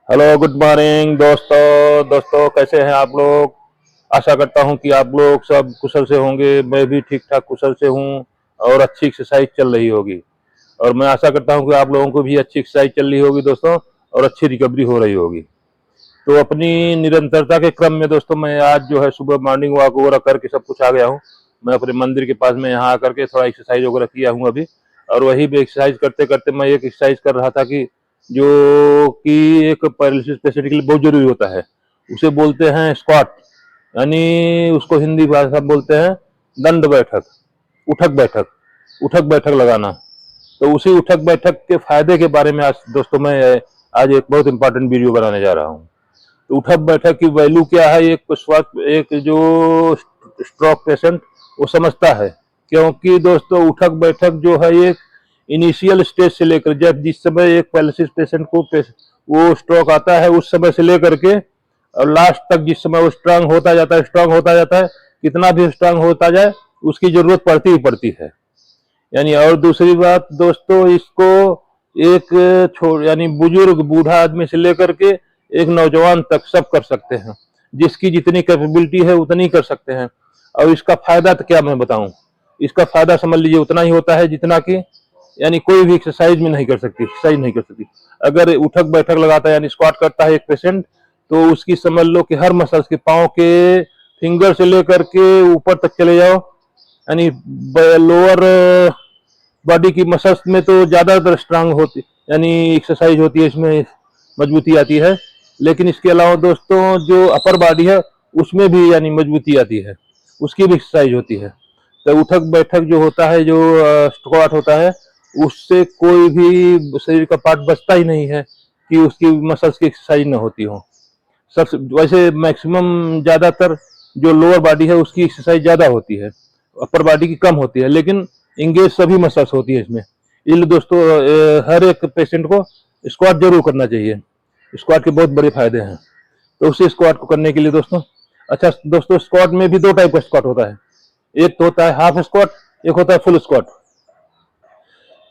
Hello, good morning दोस्तों कैसे हैं आप लोग। आशा करता हूं कि आप लोग सब कुशल से होंगे। मैं भी ठीक ठाक कुशल से हूं और अच्छी एक्सरसाइज चल रही होगी। और मैं आशा करता हूं कि आप लोगों को भी अच्छी एक्सरसाइज चल रही होगी दोस्तों, और अच्छी रिकवरी हो रही होगी। तो अपनी निरंतरता के क्रम में दोस्तों मैं आज जो है सुबह मॉर्निंग वॉक वगैरह करके सब कुछ आ गया हूँ। मैं अपने मंदिर के पास में यहाँ आकर के थोड़ा एक्सरसाइज वगैरह किया हूँ अभी। और वही भी एक्सरसाइज करते करते मैं एक एक्सरसाइज कर रहा था कि जो कि एक पैरालिसिस पेशेंट के लिए बहुत जरूरी होता है। उसे बोलते हैं स्क्वाट, यानी उसको हिंदी भाषा में बोलते हैं दंड बैठक, उठक बैठक, उठक बैठक लगाना। तो उसी उठक बैठक के फायदे के बारे में आज दोस्तों मैं आज एक बहुत इंपॉर्टेंट वीडियो बनाने जा रहा हूँ। तो उठक बैठक की वैल्यू क्या है, एक स्वास्थ्य एक जो स्ट्रोक पेशेंट वो समझता है। क्योंकि दोस्तों उठक बैठक जो है एक इनिशियल स्टेज से लेकर जब जिस समय एक पैरालिसिस पेशेंट को वो स्ट्रोक आता है उस समय से लेकर के और लास्ट तक जिस समय वो स्ट्रांग होता जाता है, कितना भी स्ट्रांग होता जाए उसकी जरूरत पड़ती ही पड़ती है। यानी और दूसरी बात दोस्तों, इसको एक यानी बुजुर्ग बूढ़ा आदमी से लेकर के एक नौजवान तक सब कर सकते हैं। जिसकी जितनी कैपेबिलिटी है उतनी कर सकते हैं। और इसका फायदा तो क्या मैं बताऊं, इसका फायदा समझ लीजिए उतना ही होता है जितना कि यानी कोई भी एक्सरसाइज में नहीं कर सकती, एक्सरसाइज नहीं कर सकती। अगर उठक बैठक लगाता है यानी स्क्वाट करता है एक पेशेंट, तो उसकी समझ लो कि हर मसल्स के पाँव के फिंगर से लेकर के ऊपर तक चले जाओ, यानी लोअर बॉडी की मसल्स में तो ज्यादातर स्ट्रांग होती यानी एक्सरसाइज होती है, इसमें मजबूती आती है। लेकिन इसके अलावा दोस्तों जो अपर बॉडी है उसमें भी यानी मजबूती आती है, उसकी भी एक्सरसाइज होती है। तो उठक बैठक जो होता है, जो स्क्वाट होता है, उससे कोई भी शरीर का पार्ट बचता ही नहीं है कि उसकी मसल्स की एक्सरसाइज ना होती हो। सबसे वैसे मैक्सिमम ज्यादातर जो लोअर बॉडी है उसकी एक्सरसाइज ज्यादा होती है, अपर बॉडी की कम होती है, लेकिन इंगेज सभी मसल्स होती है इसमें। इसलिए दोस्तों हर एक पेशेंट को स्क्वाट जरूर करना चाहिए। स्क्वाट के बहुत बड़े फायदे हैं। तो उसी स्क्वाट को करने के लिए दोस्तों, अच्छा दोस्तों, स्क्वाट में भी दो टाइप का स्क्वाट होता है। एक तो होता है हाफ स्क्वाट, एक होता है फुल स्क्वाट।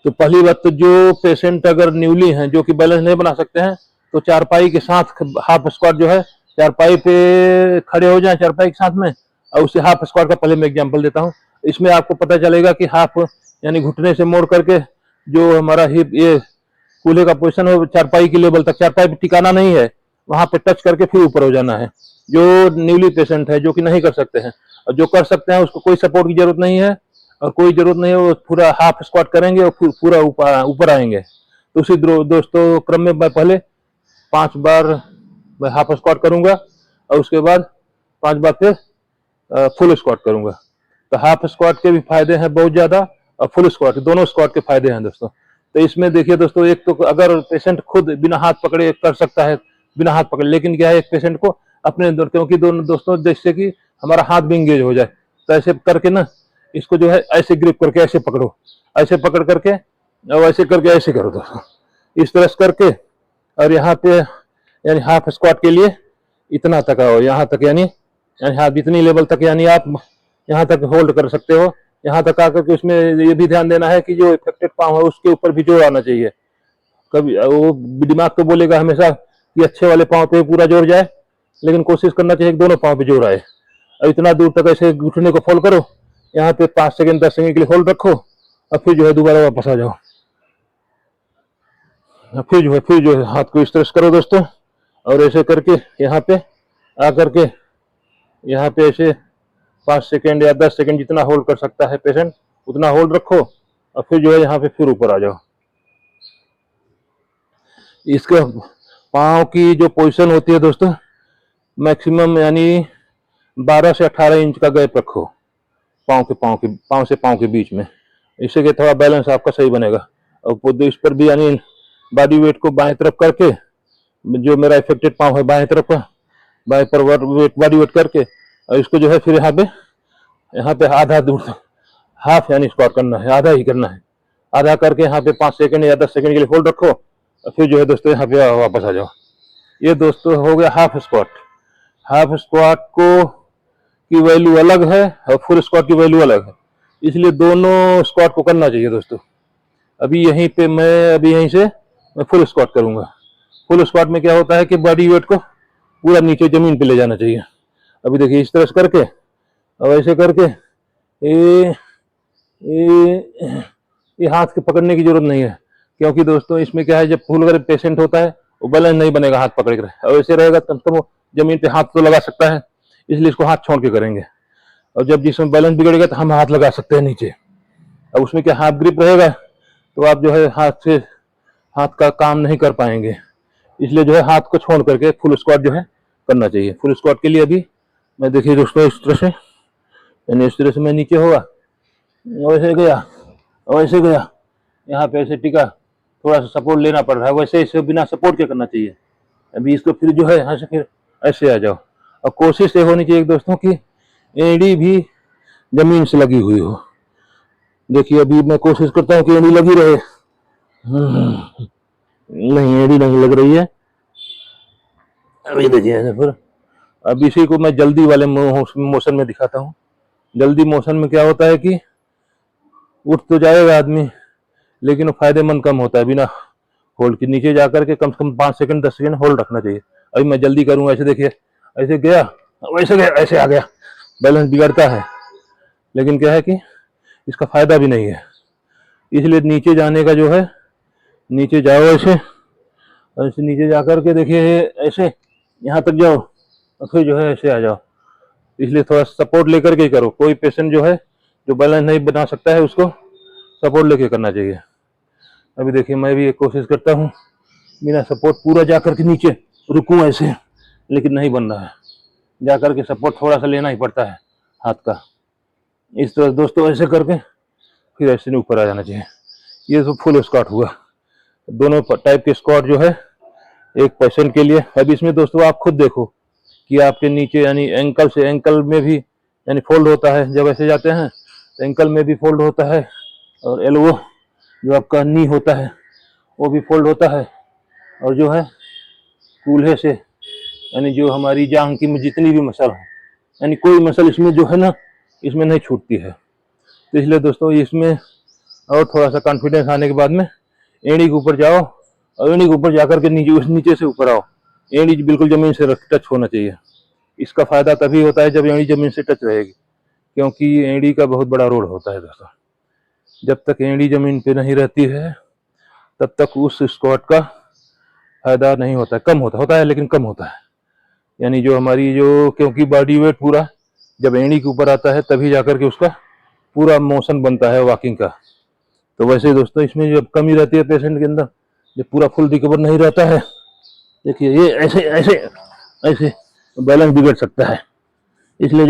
तो पहली बात तो जो पेशेंट अगर न्यूली हैं जो कि बैलेंस नहीं बना सकते हैं, तो चारपाई के साथ हाफ स्क्वाट जो है, चारपाई पे खड़े हो जाएं चारपाई के साथ में, और उसे हाफ स्क्वाट का पहले मैं एग्जांपल देता हूँ। इसमें आपको पता चलेगा कि हाफ यानी घुटने से मोड़ करके जो हमारा हिप ये कूल्हे का पोजीशन हो चारपाई की लेवल तक, चारपाई पे टिकाना नहीं है, वहां पे टच करके फिर ऊपर हो जाना है। जो न्यूली पेशेंट है जो कि नहीं कर सकते हैं, और जो कर सकते हैं उसको कोई सपोर्ट की जरूरत नहीं है और कोई जरूरत नहीं है, वो पूरा हाफ स्क्वाट करेंगे और फिर पूरा ऊपर आएंगे। तो उसी दोस्तों क्रम में मैं पहले 5 बार मैं हाफ स्क्वाट करूंगा और उसके बाद 5 बार फिर फुल स्क्वाट करूंगा। तो हाफ स्क्वाट के भी फायदे हैं बहुत ज्यादा, और फुल स्क्वाट, दोनों स्क्वाट के फायदे हैं दोस्तों। तो इसमें देखिए दोस्तों, एक तो अगर पेशेंट खुद बिना हाथ पकड़े कर सकता है, बिना हाथ पकड़े, लेकिन क्या है एक पेशेंट को अपने क्योंकि दोनों दोस्तों जैसे कि हमारा हाथ भी इंगेज हो जाए, तो ऐसे करके ना इसको जो है ऐसे ग्रिप करके ऐसे पकड़ो, ऐसे पकड़ करके और ऐसे करके ऐसे करो दोस्तों, इस तरह से करके। और यहाँ पे यानी हाफ स्क्वाट के लिए इतना तक आओ, यहाँ तक यानी हाथ इतनी लेवल तक यानी आप यहाँ तक होल्ड कर सकते हो। यहाँ तक आकर के उसमें ये भी ध्यान देना है कि जो इफेक्टेड पाँव है उसके ऊपर भी जोर आना चाहिए। कभी वो दिमाग तो बोलेगा हमेशा कि अच्छे वाले पाँव पे पूरा जोर जाए, लेकिन कोशिश करना चाहिए कि दोनों पाँव पे जोर आए। और इतना दूर तक ऐसे घुटने को फोल्ड करो, यहाँ पे 5 सेकंड 10 सेकंड के लिए होल्ड रखो, और फिर जो है दोबारा वापस आ जाओ। फिर जो है हाथ को इस तरह से करो दोस्तों, और ऐसे करके यहाँ पे आकर के यहाँ पे ऐसे 5 सेकंड या 10 सेकंड जितना होल्ड कर सकता है पेशेंट उतना होल्ड रखो, और फिर जो है यहाँ पे फिर ऊपर आ जाओ। इसके पाँव की जो पोजीशन होती है दोस्तों, मैक्सिमम यानी 12 से 18 इंच का गैप रखो पाँव से पाँव के बीच में। इससे कि थोड़ा बैलेंस आपका सही बनेगा। और इस पर भी यानी बॉडी वेट को बाएं तरफ करके, जो मेरा इफेक्टेड पाँव है बाएं तरफ का, बाएं पर बॉडी वेट करके, और इसको जो है फिर यहाँ पे आधा दूर हाफ यानी स्क्वाट करना है, आधा ही करना है। आधा करके यहाँ पे 5 सेकंड या 10 सेकंड के लिए होल्ड रखो, और फिर जो है दोस्तों यहाँ पे वापस आ जाओ। ये दोस्तों हो गया हाफ स्क्वाट। हाफ स्क्वाट को की वैल्यू अलग है और फुल स्क्वाट की वैल्यू अलग है, इसलिए दोनों स्क्वाट को करना चाहिए दोस्तों। अभी यहीं से मैं फुल स्क्वाट करूंगा। फुल स्क्वाट में क्या होता है कि बॉडी वेट को पूरा नीचे जमीन पे ले जाना चाहिए। अभी देखिए इस तरह से करके और ऐसे करके ये ये हाथ के पकड़ने की जरूरत नहीं है, क्योंकि दोस्तों इसमें क्या है, जब फुल अगर पेशेंट होता है वो बैलेंस नहीं बनेगा हाथ पकड़ कर, और ऐसे रहेगा कम से कम वो जमीन पे हाथ तो लगा सकता है, इसलिए इसको हाथ छोड़ के करेंगे। और जब जिसमें बैलेंस बिगड़ेगा तो हम हाथ लगा सकते हैं नीचे। अब उसमें क्या हाथ ग्रिप रहेगा तो आप जो है हाथ का काम नहीं कर पाएंगे, इसलिए जो है हाथ को छोड़ करके फुल स्क्वाट जो है करना चाहिए। फुल स्क्वाट के लिए अभी मैं देखिए दोस्तों इस तरह से, यानी इस तरह से मैं नीचे होगा, वैसे गया वैसे गया, यहाँ पे ऐसे टिका, थोड़ा सा सपोर्ट लेना पड़ रहा है, वैसे इसे बिना सपोर्ट के करना चाहिए। अभी इसको फिर जो है यहाँ से फिर ऐसे आ जाओ, और कोशिश ये होनी चाहिए दोस्तों कि एड़ी भी जमीन से लगी हुई हो। देखिए अभी मैं कोशिश करता हूँ कि एड़ी लगी रहे, नहीं एड़ी नहीं लग रही है। अभी देखिए फिर, अब इसी को मैं जल्दी वाले मोशन में दिखाता हूँ। जल्दी मोशन में क्या होता है कि उठ तो जाएगा आदमी, लेकिन वो फायदेमंद कम होता है। बिना होल्ड के नीचे जाकर के कम से कम 5 सेकंड 10 सेकंड होल्ड रखना चाहिए। अभी मैं जल्दी करूंगा, ऐसे देखिए, ऐसे गया वैसे गया, ऐसे आ गया, बैलेंस बिगड़ता है, लेकिन क्या है कि इसका फायदा भी नहीं है। इसलिए नीचे जाने का जो है, नीचे जाओ ऐसे, ऐसे नीचे जाकर के देखिए ऐसे यहाँ तक जाओ और फिर जो है ऐसे आ जाओ। इसलिए थोड़ा सपोर्ट लेकर के करो। कोई पेशेंट जो है जो बैलेंस नहीं बना सकता है उसको सपोर्ट लेके करना चाहिए। अभी देखिए मैं भी एक कोशिश करता हूँ बिना सपोर्ट पूरा जाकर के नीचे रुकूं ऐसे, लेकिन नहीं बन रहा है। जाकर के सपोर्ट थोड़ा सा लेना ही पड़ता है हाथ का। इस तरह दोस्तों ऐसे करके फिर ऐसे ऊपर आ जाना चाहिए। ये तो फुल स्क्वाट हुआ। दोनों टाइप के स्क्वाट जो है एक पेशेंट के लिए। अब इसमें दोस्तों आप खुद देखो कि आपके नीचे यानी एंकल से, एंकल में भी यानी फोल्ड होता है, जब ऐसे जाते हैं तो एंकल में भी फोल्ड होता है, और एल्बो जो आपका नी होता है वो भी फोल्ड होता है, और जो है कूल्हे से यानी जो हमारी जांघ की में जितनी भी मसल है, यानी कोई मसल इसमें जो है ना, इसमें नहीं छूटती है। तो इसलिए दोस्तों इसमें और थोड़ा सा कॉन्फिडेंस आने के बाद में एड़ी के ऊपर जाओ, और एड़ी के ऊपर जाकर के नीचे से ऊपर आओ। एड़ी बिल्कुल जमीन से टच होना चाहिए। इसका फायदा तभी होता है जब एड़ी जमीन से टच रहेगी, क्योंकि एड़ी का बहुत बड़ा रोल होता है दोस्तों। जब तक एड़ी जमीन पे नहीं रहती है तब तक उस स्क्वाट का फायदा नहीं होता है, कम होता है लेकिन कम होता है। यानी जो हमारी जो, क्योंकि बॉडी वेट पूरा जब एड़ी के ऊपर आता है तभी जाकर के उसका पूरा मोशन बनता है वॉकिंग का। तो वैसे दोस्तों इसमें जब कमी रहती है पेशेंट के अंदर, जब पूरा फुल रिकवर नहीं रहता है, देखिए ये ऐसे ऐसे ऐसे बैलेंस बिगड़ सकता है। इसलिए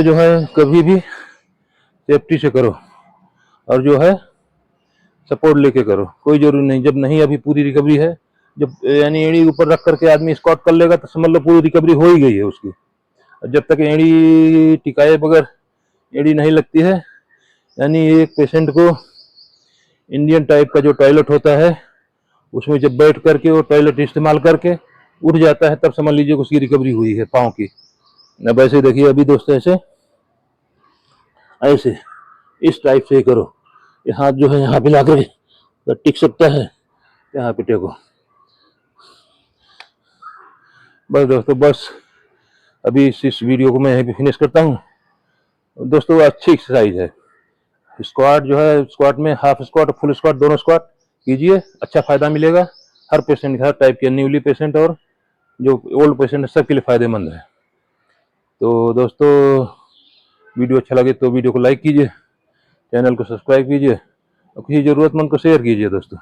जो है कभी भी सेफ्टी से करो, और जो है सपोर्ट लेके करो। कोई जरूरी नहीं, जब नहीं अभी पूरी रिकवरी है, जब यानी एड़ी ऊपर रख करके आदमी स्क्वाट कर लेगा तो समझ लो पूरी रिकवरी हो ही गई है उसकी। जब तक एड़ी टिकाए बगैर एड़ी नहीं लगती है, यानी एक पेशेंट को इंडियन टाइप का जो टॉयलेट होता है उसमें जब बैठ करके वो टॉयलेट इस्तेमाल करके उठ जाता है, तब समझ लीजिए उसकी रिकवरी हुई है पाँव की। अब ऐसे देखिए अभी दोस्तों ऐसे ऐसे इस टाइप से करो। ये हाथ जो है यहाँ पे ला कर टिक सकता है, यहाँ पे टेको। बस दोस्तों, बस अभी इस वीडियो को मैं यहीं पे फिनिश करता हूँ। दोस्तों अच्छी एक्सरसाइज है स्क्वाट जो है, स्क्वाट में हाफ स्क्वाट और फुल स्क्वाट दोनों स्क्वाट कीजिए, अच्छा फायदा मिलेगा। हर पेशेंट, हर टाइप के, न्यूली पेशेंट और जो ओल्ड पेशेंट है, सबके लिए फायदेमंद है। तो दोस्तों वीडियो अच्छा लगे तो वीडियो को लाइक कीजिए, चैनल को सब्सक्राइब कीजिए, और किसी ज़रूरतमंद को शेयर कीजिए दोस्तों।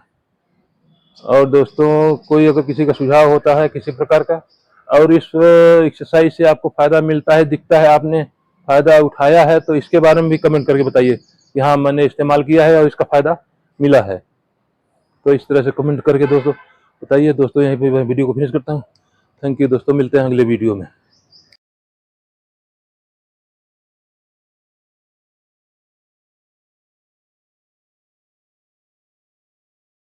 और दोस्तों कोई अगर किसी का सुझाव होता है किसी प्रकार का, और इस एक्सरसाइज से आपको फायदा मिलता है, दिखता है आपने फायदा उठाया है, तो इसके बारे में भी कमेंट करके बताइए कि हाँ मैंने इस्तेमाल किया है और इसका फायदा मिला है। तो इस तरह से कमेंट करके दोस्तों बताइए। दोस्तों यहीं पे मैं वीडियो को फिनिश करता हूँ। थैंक यू दोस्तों, मिलते हैं अगले वीडियो में।